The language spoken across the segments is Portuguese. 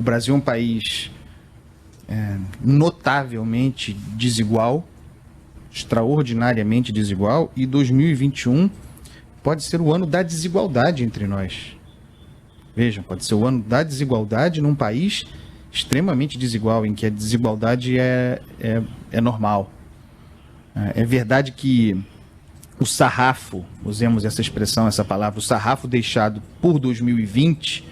O Brasil é um país notavelmente desigual, extraordinariamente desigual, e 2021 pode ser o ano da desigualdade entre nós. Vejam, pode ser o ano da desigualdade num país extremamente desigual, em que a desigualdade é normal. É verdade que o sarrafo, usemos essa expressão, essa palavra, o sarrafo deixado por 2020,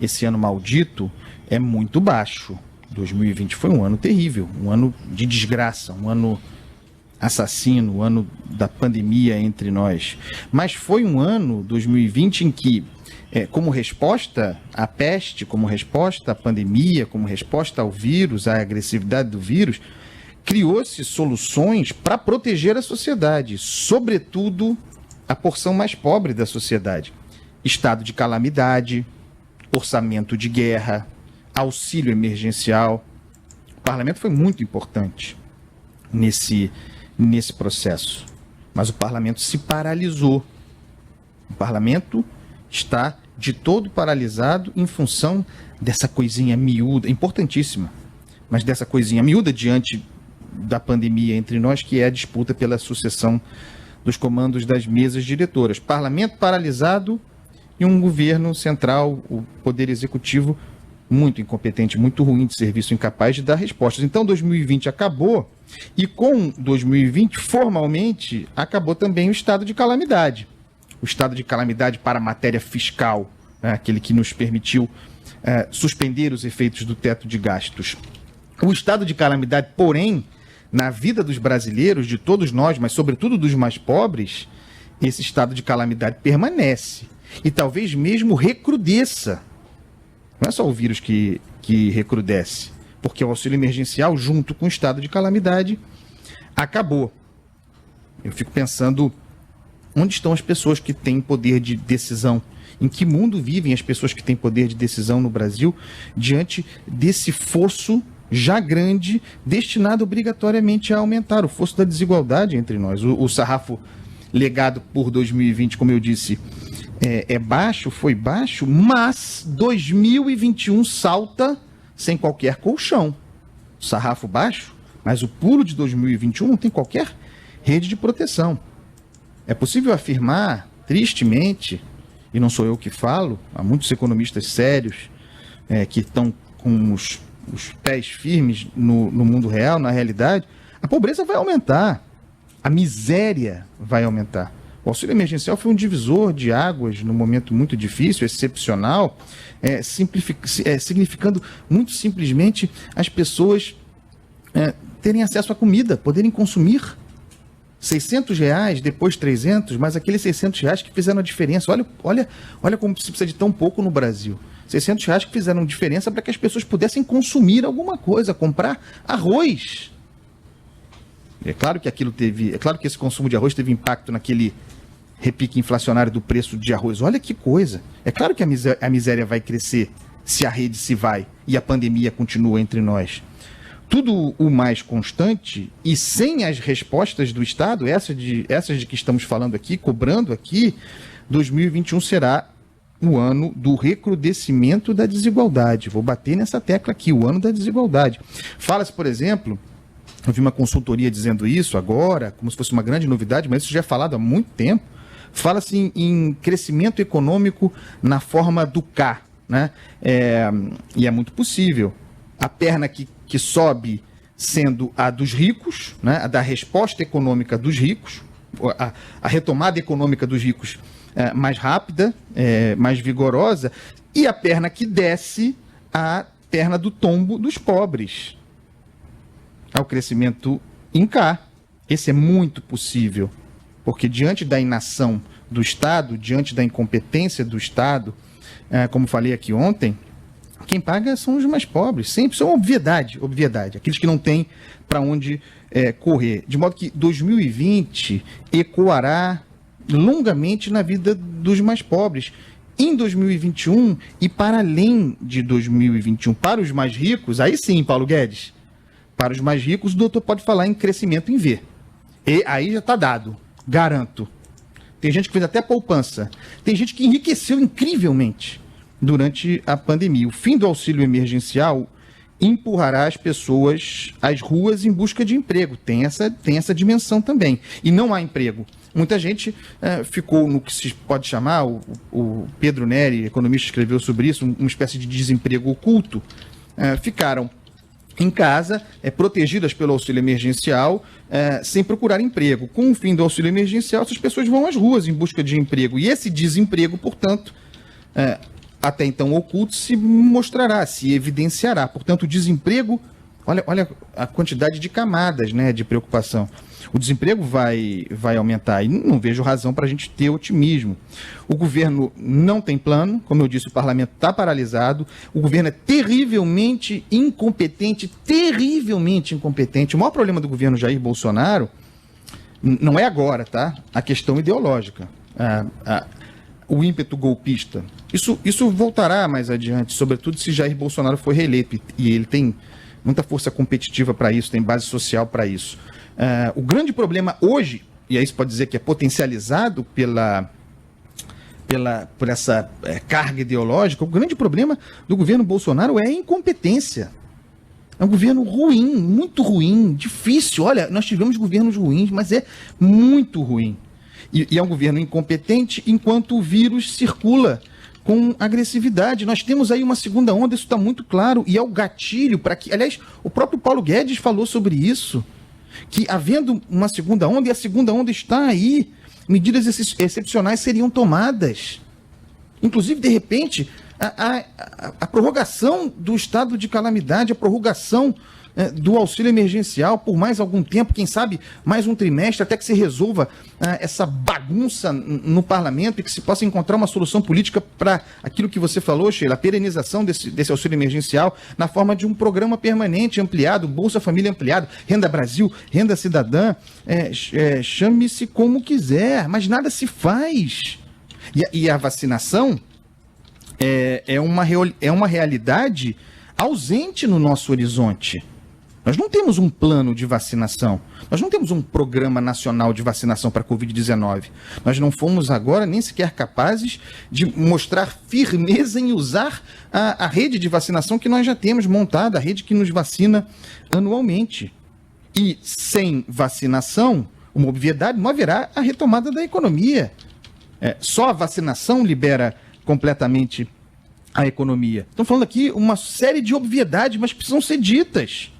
esse ano maldito, é muito baixo. 2020 foi um ano terrível, um ano de desgraça, um ano assassino, um ano da pandemia entre nós. Mas foi um ano, 2020, em que, como resposta à peste, como resposta à pandemia, como resposta ao vírus, à agressividade do vírus, criou-se soluções para proteger a sociedade, sobretudo a porção mais pobre da sociedade. Estado de calamidade, orçamento de guerra, auxílio emergencial. O parlamento foi muito importante nesse processo, mas o parlamento se paralisou. O parlamento está de todo paralisado em função dessa coisinha miúda, importantíssima, mas dessa coisinha miúda diante da pandemia entre nós, que é a disputa pela sucessão dos comandos das mesas diretoras. Parlamento paralisado e um governo central, o Poder Executivo, muito incompetente, muito ruim de serviço, incapaz de dar respostas. Então, 2020 acabou, e com 2020, formalmente, acabou também o estado de calamidade. O estado de calamidade para a matéria fiscal, aquele que nos permitiu suspender os efeitos do teto de gastos. O estado de calamidade, porém, na vida dos brasileiros, de todos nós, mas sobretudo dos mais pobres, esse estado de calamidade permanece. E talvez mesmo recrudesça. Não é só o vírus que recrudesce, porque o auxílio emergencial, junto com o estado de calamidade, acabou. Eu fico pensando, onde estão as pessoas que têm poder de decisão? Em que mundo vivem as pessoas que têm poder de decisão no Brasil diante desse fosso já grande, destinado obrigatoriamente a aumentar o fosso da desigualdade entre nós? O sarrafo legado por 2020, como eu disse, baixo, foi baixo, mas 2021 salta sem qualquer colchão. Sarrafo baixo, mas o pulo de 2021 não tem qualquer rede de proteção. É possível afirmar, tristemente, e não sou eu que falo, há muitos economistas sérios que estão com os pés firmes no mundo real, na realidade, a pobreza vai aumentar, a miséria vai aumentar. O auxílio emergencial foi um divisor de águas num momento muito difícil, excepcional, significando muito simplesmente as pessoas terem acesso à comida, poderem consumir. R$600, depois 300, mas aqueles R$600 que fizeram a diferença. Olha como se precisa de tão pouco no Brasil. R$600 que fizeram diferença para que as pessoas pudessem consumir alguma coisa, comprar arroz. É claro que esse consumo de arroz teve impacto naquele repique inflacionário do preço de arroz. Olha que coisa. É claro que a miséria vai crescer se a rede se vai e a pandemia continua entre nós. Tudo o mais constante e sem as respostas do Estado, essas de que estamos falando aqui, cobrando aqui, 2021 será o ano do recrudescimento da desigualdade. Vou bater nessa tecla aqui, o ano da desigualdade. Fala-se, por exemplo, eu vi uma consultoria dizendo isso agora, como se fosse uma grande novidade, mas isso já é falado há muito tempo. Fala-se em crescimento econômico na forma do K, né? E é muito possível. A perna que sobe sendo a dos ricos, né? A da resposta econômica dos ricos, a retomada econômica dos ricos mais rápida, mais vigorosa, e a perna que desce, a perna do tombo dos pobres, ao crescimento em K. Esse é muito possível, porque diante da inação do Estado, diante da incompetência do Estado, como falei aqui ontem, quem paga são os mais pobres, sempre, isso é uma obviedade, aqueles que não têm para onde correr. De modo que 2020 ecoará longamente na vida dos mais pobres. Em 2021 e para além de 2021, para os mais ricos, aí sim, Paulo Guedes, para os mais ricos, o doutor pode falar em crescimento em V. E aí já está dado, garanto. Tem gente que fez até poupança. Tem gente que enriqueceu incrivelmente. durante a pandemia. O fim do auxílio emergencial empurrará as pessoas às ruas em busca de emprego. Tem essa dimensão também. E não há emprego. Muita gente ficou no que se pode chamar, o Pedro Neri, economista, escreveu sobre isso, uma espécie de desemprego oculto. Ficaram em casa, protegidas pelo auxílio emergencial, sem procurar emprego. Com o fim do auxílio emergencial, essas pessoas vão às ruas em busca de emprego. E esse desemprego, portanto, até então oculto, se mostrará, se evidenciará. Portanto, o desemprego, olha a quantidade de camadas, né, de preocupação. O desemprego vai aumentar e não vejo razão para a gente ter otimismo. O governo não tem plano, como eu disse, o parlamento está paralisado, o governo é terrivelmente incompetente. O maior problema do governo Jair Bolsonaro não é agora, tá? A questão ideológica. O ímpeto golpista. Isso voltará mais adiante, sobretudo se Jair Bolsonaro for reeleito, e ele tem muita força competitiva para isso, tem base social para isso. O grande problema hoje, e aí se pode dizer que é potencializado por essa carga ideológica, o grande problema do governo Bolsonaro é a incompetência. É um governo ruim, muito ruim, difícil. Olha, nós tivemos governos ruins, mas é muito ruim. E é um governo incompetente enquanto o vírus circula com agressividade. Nós temos aí uma segunda onda, isso está muito claro, e é o gatilho para que... Aliás, o próprio Paulo Guedes falou sobre isso, que havendo uma segunda onda, e a segunda onda está aí, medidas excepcionais seriam tomadas. Inclusive, de repente, a prorrogação do estado de calamidade, a prorrogação do auxílio emergencial por mais algum tempo, quem sabe mais um trimestre, até que se resolva essa bagunça no parlamento e que se possa encontrar uma solução política para aquilo que você falou, Sheila, a perenização desse auxílio emergencial na forma de um programa permanente, ampliado, Bolsa Família ampliado, Renda Brasil, Renda Cidadã, chame-se como quiser, mas nada se faz. E a vacinação é uma realidade ausente no nosso horizonte. Nós não temos um plano de vacinação, nós não temos um programa nacional de vacinação para a Covid-19. Nós não fomos agora nem sequer capazes de mostrar firmeza em usar a rede de vacinação que nós já temos montada, a rede que nos vacina anualmente. E sem vacinação, uma obviedade, não haverá a retomada da economia. Só a vacinação libera completamente a economia. Estamos falando aqui uma série de obviedades, mas precisam ser ditas.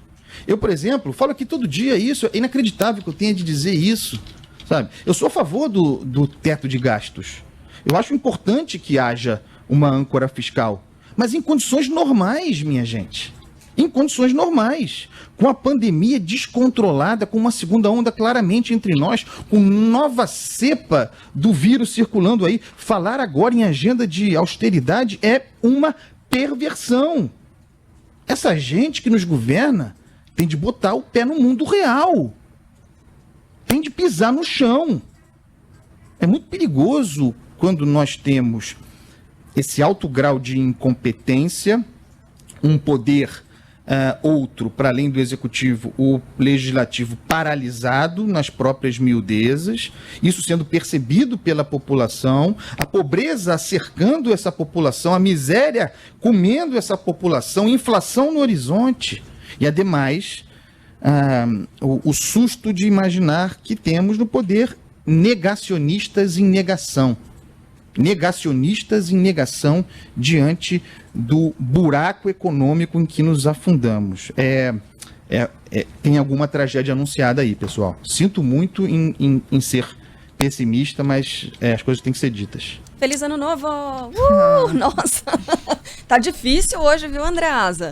Eu, por exemplo, falo aqui todo dia isso, é inacreditável que eu tenha de dizer isso, sabe? Eu sou a favor do teto de gastos. Eu acho importante que haja uma âncora fiscal, mas em condições normais, minha gente. Em condições normais. Com a pandemia descontrolada, com uma segunda onda claramente entre nós, com nova cepa do vírus circulando aí, falar agora em agenda de austeridade é uma perversão. Essa gente que nos governa tem de botar o pé no mundo real. Tem de pisar no chão. É muito perigoso quando nós temos esse alto grau de incompetência, um poder outro, para além do executivo, o legislativo paralisado nas próprias miudezas, isso sendo percebido pela população, a pobreza cercando essa população, a miséria comendo essa população, inflação no horizonte. E, ademais, o susto de imaginar que temos no poder negacionistas em negação. Negacionistas em negação diante do buraco econômico em que nos afundamos. Tem alguma tragédia anunciada aí, pessoal. Sinto muito em ser pessimista, mas as coisas têm que ser ditas. Feliz Ano Novo! Nossa! Tá difícil hoje, viu, Andreasa?